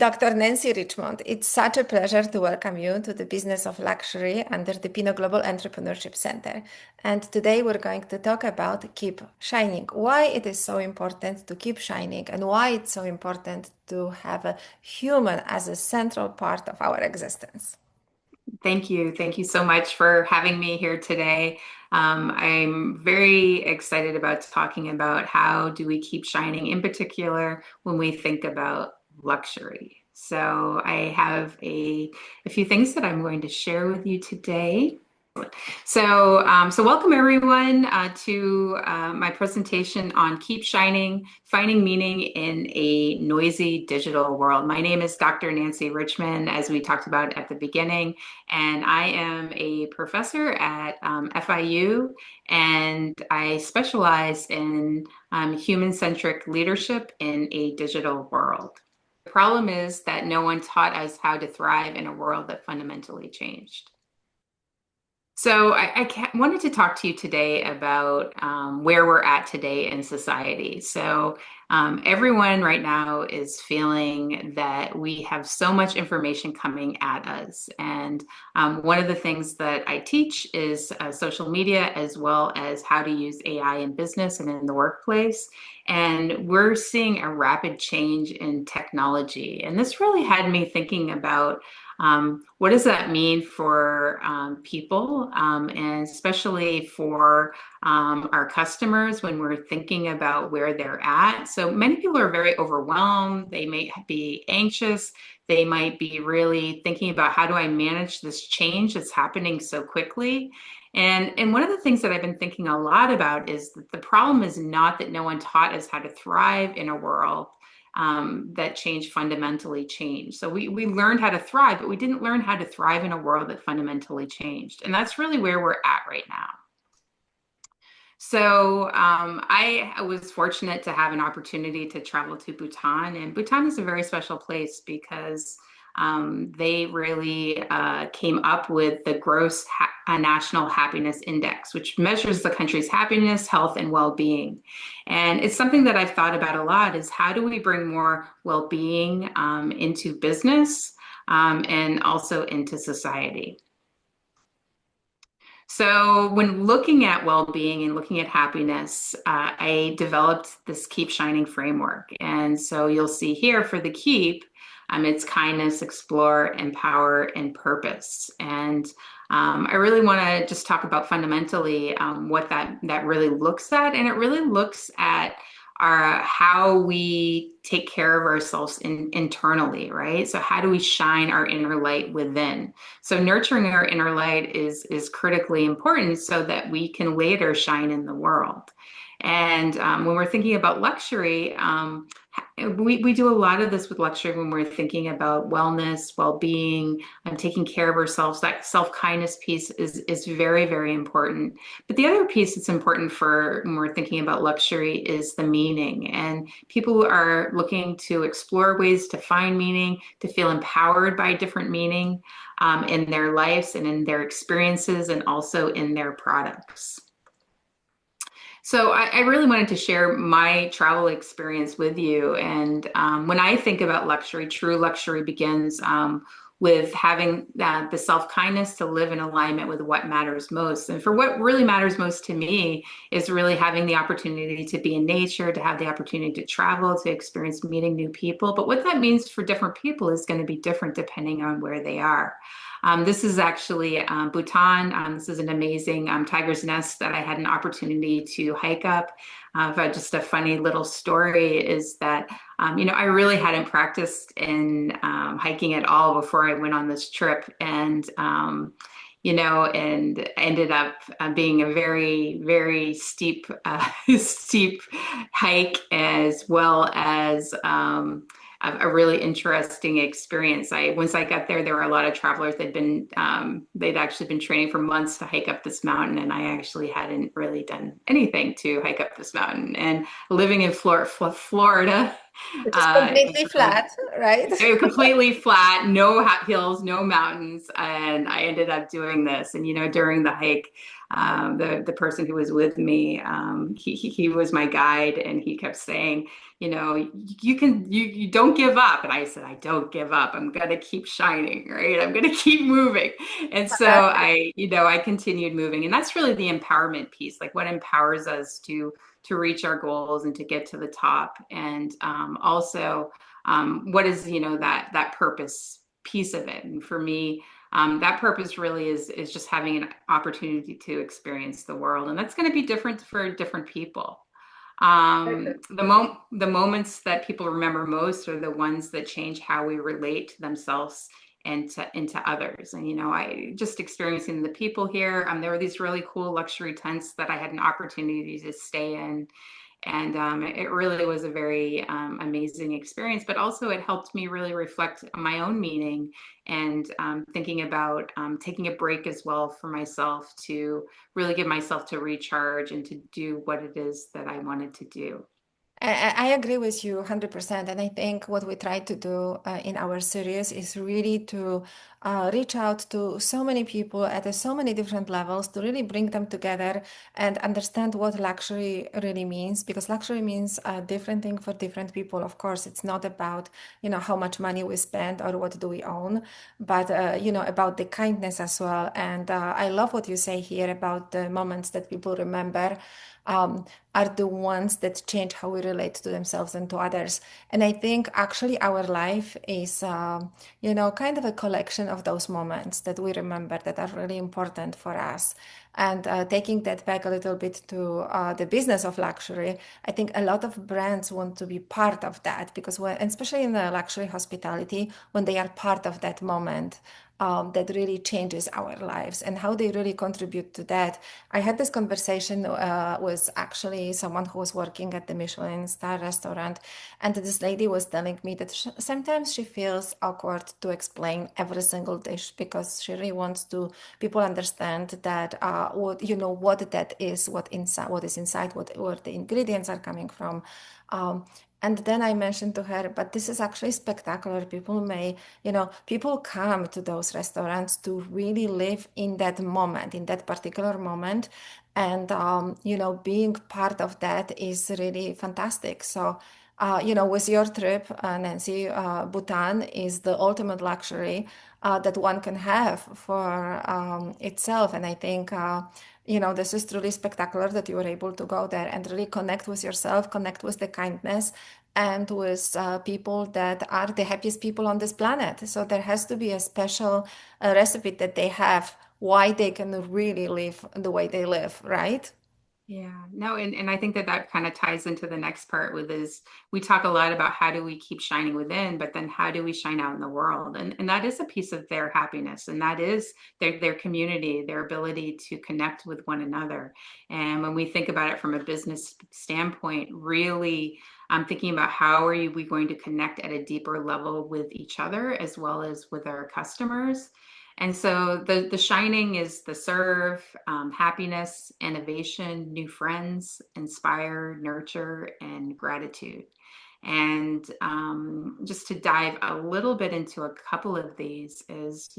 Dr. Nancy Richmond. It's such a pleasure to welcome you to the business of luxury under the Pino Global Entrepreneurship Center. And today we're going to talk about keep shining, why it is so important to keep shining and why it's so important to have a human as a central part of our existence. Thank you. Thank you so much for having me here today. I'm very excited about talking about how do we keep shining, in particular when we think about luxury. So I have a few things that I'm going to share with you today. So welcome everyone to my presentation on Keep Shining, Finding Meaning in a Noisy Digital World. My name is Dr. Nancy Richmond, as we talked about at the beginning, and I am a professor at FIU, and I specialize in human-centric leadership in a digital world. The problem is that no one taught us how to thrive in a world that fundamentally changed. So I wanted to talk to you today about where we're at today in society. So everyone right now is feeling that we have so much information coming at us. And one of the things that I teach is social media, as well as how to use AI in business and in the workplace. And we're seeing a rapid change in technology. And this really had me thinking about what does that mean for people, and especially for our customers when we're thinking about where they're at? So many people are very overwhelmed. They may be anxious. They might be really thinking about how do I manage this change that's happening so quickly? And one of the things that I've been thinking a lot about is that the problem is not that no one taught us how to thrive in a world that change fundamentally changed. So we learned how to thrive, but we didn't learn how to thrive in a world that fundamentally changed. And that's really where we're at right now. So I was fortunate to have an opportunity to travel to Bhutan, and Bhutan is a very special place because they really came up with the gross national happiness index, which measures the country's happiness, health, and well-being. And it's something that I've thought about a lot, is how do we bring more well-being into business and also into society? So when looking at well-being and looking at happiness, I developed this Keep Shining framework. And so you'll see here for the keep, it's kindness, explore, empower, and purpose. And I really want to just talk about fundamentally what that really looks at. And it really looks at how we take care of ourselves internally, right? So how do we shine our inner light within? So nurturing our inner light is critically important so that we can later shine in the world. And when we're thinking about luxury, we do a lot of this with luxury when we're thinking about wellness, well-being, and taking care of ourselves. That self-kindness piece is very, very important. But the other piece that's important for when we're thinking about luxury is the meaning. And people are looking to explore ways to find meaning, to feel empowered by different meaning in their lives and in their experiences and also in their products. So I really wanted to share my travel experience with you. And when I think about luxury, true luxury begins with having the self-kindness to live in alignment with what matters most. And for what really matters most to me is really having the opportunity to be in nature, to have the opportunity to travel, to experience meeting new people. But what that means for different people is going to be different depending on where they are. This is actually Bhutan. This is an amazing tiger's nest that I had an opportunity to hike up. Just a funny little story is that, I really hadn't practiced in hiking at all before I went on this trip. And, and ended up being a very, very steep, steep hike, as well as a really interesting experience. Once I got there, there were a lot of travelers. They'd actually been training for months to hike up this mountain, and I actually hadn't really done anything to hike up this mountain. And living in Florida, Which is Uh, completely and flat, right? it was completely flat, no hills, no mountains, and I ended up doing this. And during the hike, the person who was with me, he was my guide, and he kept saying, you don't give up. And I said, I don't give up. I'm gonna keep shining, right? I'm gonna keep moving. And so I continued moving, and that's really the empowerment piece, like what empowers us to reach our goals and to get to the top, and also what is that purpose piece of it. And for me, that purpose really is just having an opportunity to experience the world, and that's going to be different for different people. The moments that people remember most are the ones that change how we relate to themselves and into others. And I just experiencing the people here. There were these really cool luxury tents that I had an opportunity to stay in, and it really was a very amazing experience, but also it helped me really reflect on my own meaning, and thinking about taking a break as well for myself, to really give myself to recharge and to do what it is that I wanted to do. I agree with you 100%. And I think what we try to do in our series is really to reach out to so many people at so many different levels to really bring them together and understand what luxury really means, because luxury means a different thing for different people. Of course, it's not about, how much money we spend or what do we own, but, about the kindness as well. And I love what you say here about the moments that people remember. Um, are the ones that change how we relate to themselves and to others. And I think actually our life is, kind of a collection of those moments that we remember that are really important for us. And taking that back a little bit to the business of luxury, I think a lot of brands want to be part of that, because especially in the luxury hospitality, when they are part of that moment, that really changes our lives and how they really contribute to that. I had this conversation with actually someone who was working at the Michelin star restaurant, and this lady was telling me that sometimes she feels awkward to explain every single dish, because she really wants to people understand that what that is, what is inside, where the ingredients are coming from. Um, and then I mentioned to her, but this is actually spectacular. People come to those restaurants to really live in that moment, in that particular moment. And, being part of that is really fantastic. So, with your trip, Nancy, Bhutan is the ultimate luxury that one can have for itself. And I think, this is truly spectacular that you were able to go there and really connect with yourself, connect with the kindness, and with people that are the happiest people on this planet. So there has to be a special recipe that they have why they can really live the way they live, right? Yeah, no, and I think that kind of ties into the next part, with is we talk a lot about how do we keep shining within, but then how do we shine out in the world? And that is a piece of their happiness, and that is their community, their ability to connect with one another. And when we think about it from a business standpoint, really I'm thinking about how we going to connect at a deeper level with each other as well as with our customers. And so the shining is the serve, happiness, innovation, new friends, inspire, nurture, and gratitude. And just to dive a little bit into a couple of these is,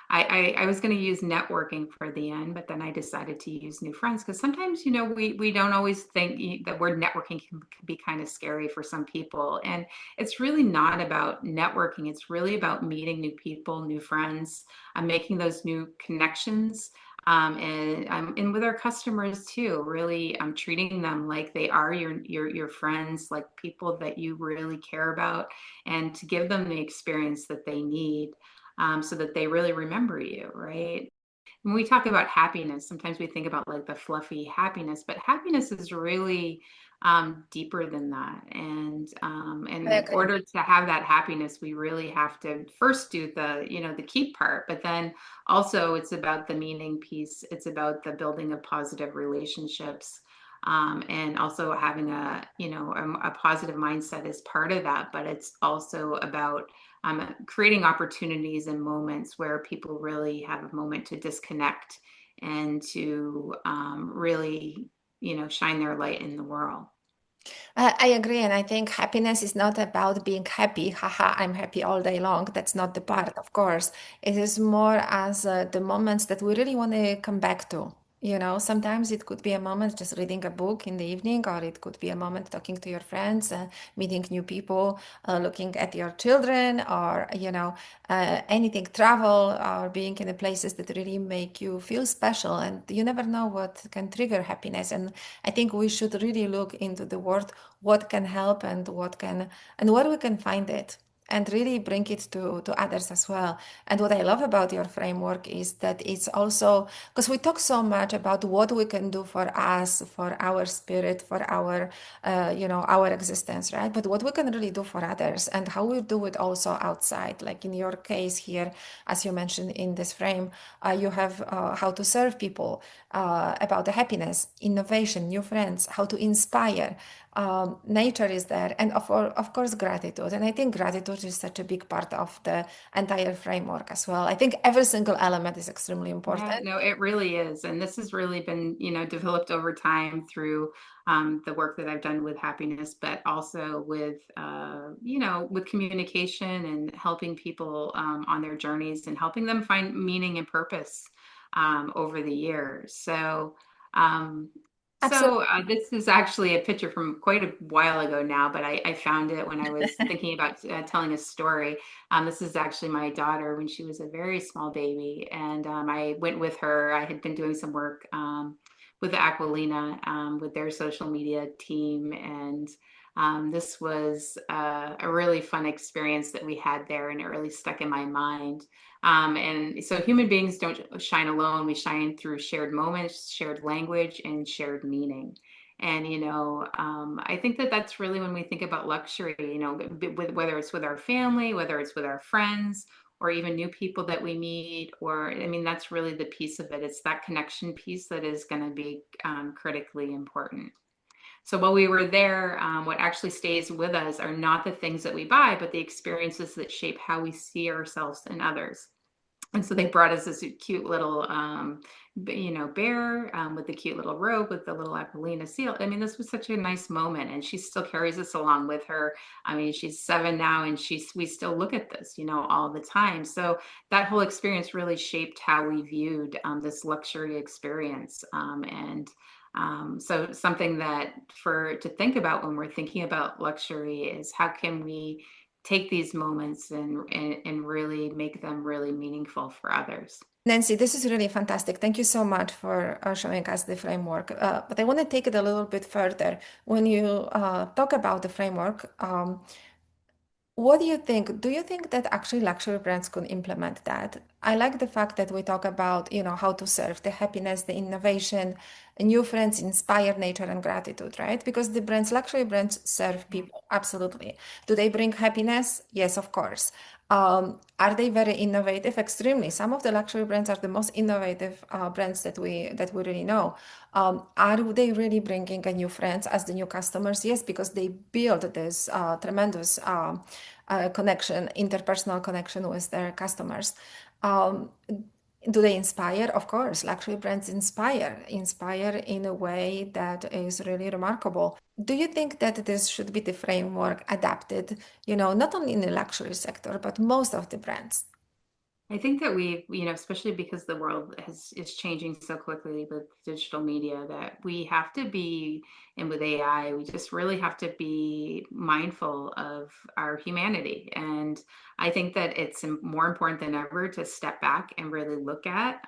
I was going to use networking for the end, but then I decided to use new friends, because sometimes, we don't always think that word networking can be kind of scary for some people. And it's really not about networking. It's really about meeting new people, new friends, making those new connections, and with our customers too, really treating them like they are your friends, like people that you really care about, and to give them the experience that they need, so that they really remember you, right? When we talk about happiness, sometimes we think about like the fluffy happiness, but happiness is really deeper than that. And I in agree. order to have that happiness, we really have to first do the keep part, but then also it's about the meaning piece. It's about the building of positive relationships. And also having a positive mindset is part of that, but it's also about creating opportunities and moments where people really have a moment to disconnect and to really, shine their light in the world. I agree, and I think happiness is not about being happy. Haha, I'm happy all day long. That's not the part, of course. It is more as the moments that we really want to come back to. Sometimes it could be a moment just reading a book in the evening, or it could be a moment talking to your friends, meeting new people, looking at your children, or anything, travel, or being in the places that really make you feel special. And you never know what can trigger happiness. And I think we should really look into the word what can help and what can and where we can find it and really bring it to others as well. And what I love about your framework is that it's also because we talk so much about what we can do for us, for our spirit, for our existence, right? But what we can really do for others and how we do it also outside. Like in your case here, as you mentioned in this frame, you have how to serve people, about the happiness, innovation, new friends, how to inspire. Nature is there, and of course, gratitude. And I think gratitude is such a big part of the entire framework as well. I think every single element is extremely Yeah, important. no, it really is. And this has really been, developed over time through the work that I've done with happiness, but also with, with communication and helping people on their journeys and helping them find meaning and purpose over the years. Um, Absolutely. this is actually a picture from quite a while ago now, but I found it when I was thinking about telling a story. This is actually my daughter when she was a very small baby, and I went with her. I had been doing some work with the Aquilina, with their social media team, and this was a really fun experience that we had there, and it really stuck in my mind. And so human beings don't shine alone. We shine through shared moments, shared language, and shared meaning. And, I think that that's really when we think about luxury, whether it's with our family, whether it's with our friends, or even new people that we meet, or, I mean, that's really the piece of it. It's that connection piece that is going to be critically important. So while we were there, what actually stays with us are not the things that we buy, but the experiences that shape how we see ourselves and others. And so they brought us this cute little, bear with the cute little robe with the little Aquilina seal. I mean, this was such a nice moment, and she still carries us along with her. I mean, she's 7 now, and we still look at this, all the time. So that whole experience really shaped how we viewed this luxury experience. So something that to think about when we're thinking about luxury is how can we take these moments and really make them really meaningful for others. Nancy, this is really fantastic. Thank you so much for showing us the framework. But I want to take it a little bit further. When you talk about the framework, what do you think? Do you think that actually luxury brands could implement that? I like the fact that we talk about, how to serve the happiness, the innovation, new friends, inspire nature and gratitude, right? Because the brands, luxury brands serve Yeah. people, absolutely. Do they bring happiness? Yes, of course. Are they very innovative? Extremely. Some of the luxury brands are the most innovative brands that we really know. Are they really bringing a new friends as the new customers? Yes, because they build this tremendous connection, interpersonal connection with their customers. Um, do they inspire? Of course, luxury brands inspire in a way that is really remarkable. Do you think that this should be the framework adapted, not only in the luxury sector, but most of the brands? I think that especially because the world is changing so quickly with digital media, that we have to be, and with AI, we just really have to be mindful of our humanity. And I think that it's more important than ever to step back and really look at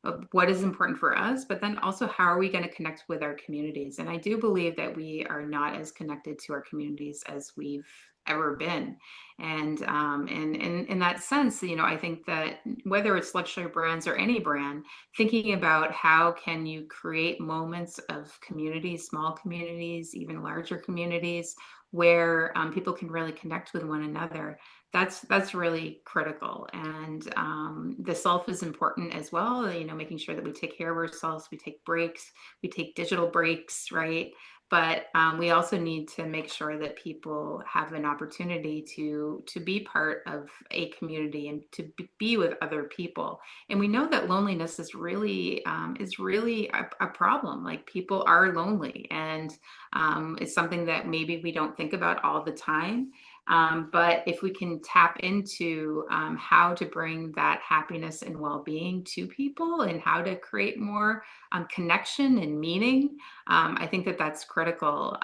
of what is important for us, but then also how are we going to connect with our communities? And I do believe that we are not as connected to our communities as we've ever been. And in that sense, I think that whether it's luxury brands or any brand, thinking about how can you create moments of communities, small communities, even larger communities, where people can really connect with one another. that's really critical. And the self is important as well. Making sure that we take care of ourselves, we take breaks, we take digital breaks, right? But we also need to make sure that people have an opportunity to be part of a community and to be with other people. And we know that loneliness is really a problem. Like, people are lonely, and it's something that maybe we don't think about all the time. But if we can tap into how to bring that happiness and well-being to people, and how to create more connection and meaning, I think that that's critical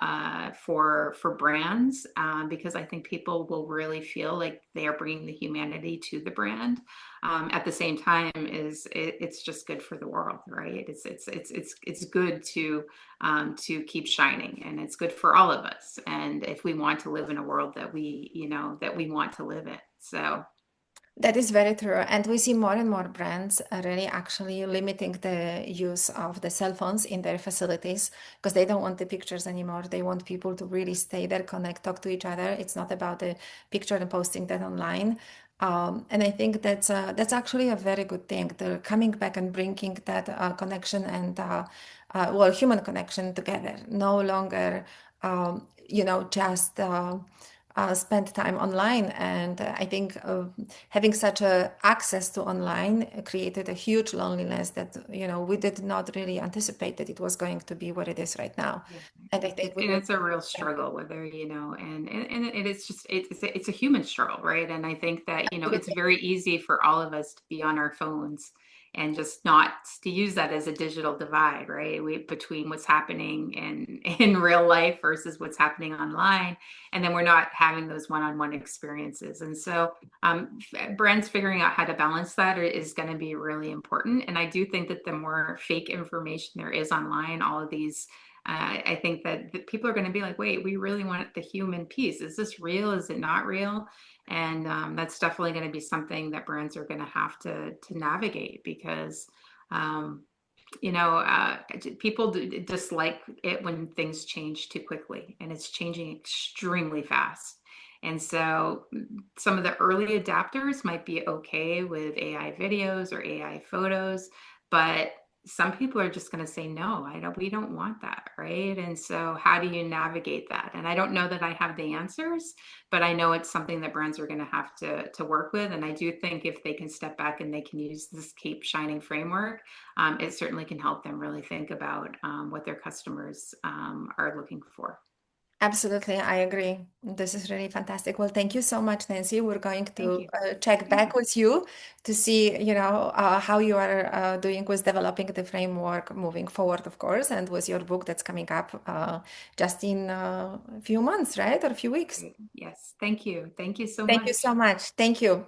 for brands, because I think people will really feel like they are bringing the humanity to the brand. At the same time, it's just good for the world, right? It's good to keep shining, and it's good for all of us. And if we want to live in a world that we want to live in, so. That is very true. And we see more and more brands are really actually limiting the use of the cell phones in their facilities because they don't want the pictures anymore. They want people to really stay there, connect, talk to each other. It's not about the picture and posting that online. And I think that's actually a very good thing. They're coming back and bringing that connection and well, human connection together. No longer, just spend time online. And I think having such a access to online created a huge loneliness that we did not really anticipate that it was going to be what it is right now. Yeah. And I think we And will. it's a real struggle, whether, and it's just, it's a human struggle, right? And I think that, it's Absolutely. very easy for all of us to be on our phones and just not to use that as a digital divide, right? Between what's happening in real life versus what's happening online. And then we're not having those one-on-one experiences. And so brands figuring out how to balance that is going to be really important. And I do think that the more fake information there is online, all of these, I think that people are going to be like, wait, we really want the human piece. Is this real? Is it not real? And that's definitely going to be something that brands are going to have to navigate, because um, people dislike it when things change too quickly, and it's changing extremely fast. And so some of the early adapters might be okay with AI videos or AI photos, but some people are just going to say, no, we don't want that, right? And so how do you navigate that? And I don't know that I have the answers, but I know it's something that brands are going to have to work with. And I do think if they can step back and they can use this Keep Shining framework, it certainly can help them really think about what their customers are looking for. Absolutely, I agree. This is really fantastic. Well, thank you so much, Nancy. We're going Thank to you. check Thank you. back with you to see, how you are doing with developing the framework moving forward, of course, and with your book that's coming up just in a few months, right? Or a few weeks. Great. Yes. Thank you. Thank you so Thank you much. so much. Thank you.